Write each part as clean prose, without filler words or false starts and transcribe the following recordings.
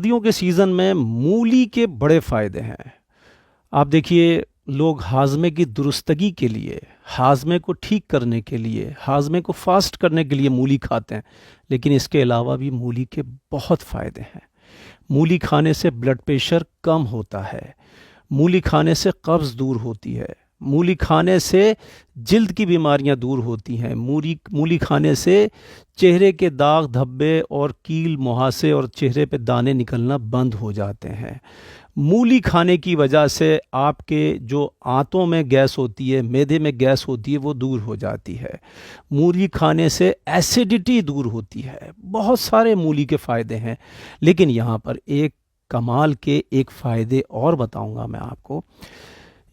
سردیوں کے سیزن میں مولی کے بڑے فائدے ہیں۔ آپ دیکھیے، لوگ ہاضمے کی درستگی کے لیے، ہاضمے کو ٹھیک کرنے کے لیے، ہاضمے کو فاسٹ کرنے کے لیے مولی کھاتے ہیں، لیکن اس کے علاوہ بھی مولی کے بہت فائدے ہیں۔ مولی کھانے سے بلڈ پریشر کم ہوتا ہے، مولی کھانے سے قبض دور ہوتی ہے، مولی کھانے سے جلد کی بیماریاں دور ہوتی ہیں، مولی کھانے سے چہرے کے داغ دھبے اور کیل مہاسے اور چہرے پہ دانے نکلنا بند ہو جاتے ہیں۔ مولی کھانے کی وجہ سے آپ کے جو آنتوں میں گیس ہوتی ہے، معدے میں گیس ہوتی ہے، وہ دور ہو جاتی ہے۔ مولی کھانے سے ایسیڈیٹی دور ہوتی ہے۔ بہت سارے مولی کے فائدے ہیں، لیکن یہاں پر ایک کمال کے ایک فائدے اور بتاؤں گا میں آپ کو۔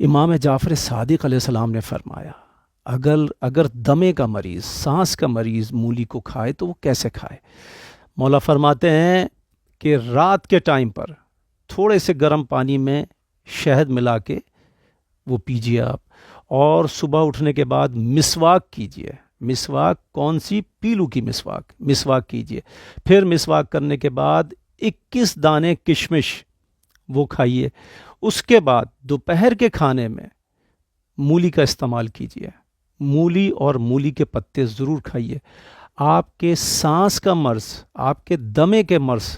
امام جعفر صادق علیہ السلام نے فرمایا، اگر دمے کا مریض، سانس کا مریض مولی کو کھائے تو وہ کیسے کھائے؟ مولا فرماتے ہیں کہ رات کے ٹائم پر تھوڑے سے گرم پانی میں شہد ملا کے وہ پیجیے آپ، اور صبح اٹھنے کے بعد مسواک کیجیے۔ مسواک کون سی؟ پیلو کی مسواک کیجیے۔ پھر مسواک کرنے کے بعد 21 دانے کشمش وہ کھائیے۔ اس کے بعد دوپہر کے کھانے میں مولی کا استعمال کیجیے۔ مولی اور مولی کے پتے ضرور کھائیے۔ آپ کے سانس کا مرض، آپ کے دمے کے مرض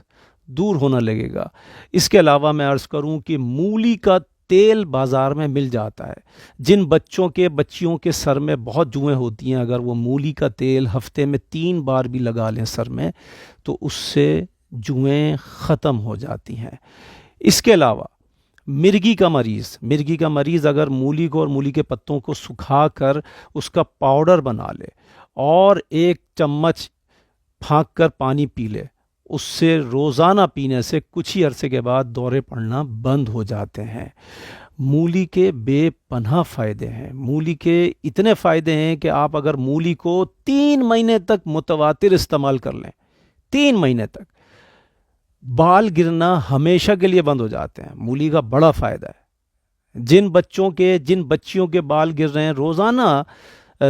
دور ہونا لگے گا۔ اس کے علاوہ میں عرض کروں کہ مولی کا تیل بازار میں مل جاتا ہے۔ جن بچیوں کے سر میں بہت جوئیں ہوتی ہیں، اگر وہ مولی کا تیل ہفتے میں 3 بار بھی لگا لیں سر میں، تو اس سے جوئیں ختم ہو جاتی ہیں۔ اس کے علاوہ مرگی کا مریض اگر مولی کو اور مولی کے پتوں کو سکھا کر اس کا پاؤڈر بنا لے اور 1 چمچ پھانک کر پانی پی لے، اس سے روزانہ پینے سے کچھ ہی عرصے کے بعد دورے پڑنا بند ہو جاتے ہیں۔ مولی کے بے پناہ فائدے ہیں۔ مولی کے اتنے فائدے ہیں کہ آپ اگر مولی کو 3 مہینے تک متواتر استعمال کر لیں، 3 مہینے تک، بال گرنا ہمیشہ کے لیے بند ہو جاتے ہیں۔ مولی کا بڑا فائدہ ہے۔ جن بچیوں کے بال گر رہے ہیں، روزانہ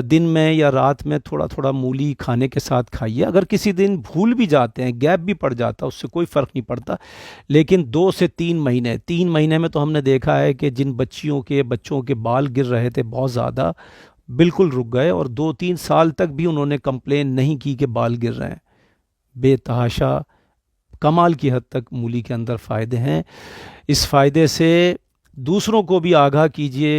دن میں یا رات میں تھوڑا تھوڑا مولی کھانے کے ساتھ کھائیے۔ اگر کسی دن بھول بھی جاتے ہیں، گیپ بھی پڑ جاتا، اس سے کوئی فرق نہیں پڑتا، لیکن 2 سے 3 مہینے میں تو ہم نے دیکھا ہے کہ جن بچوں کے بال گر رہے تھے بہت زیادہ، بالکل رک گئے، اور 2-3 سال تک بھی انہوں نے کمپلین نہیں کی کہ بال گر رہے ہیں۔ بے تحاشا کمال کی حد تک مولی کے اندر فائدے ہیں۔ اس فائدے سے دوسروں کو بھی آگاہ کیجیے۔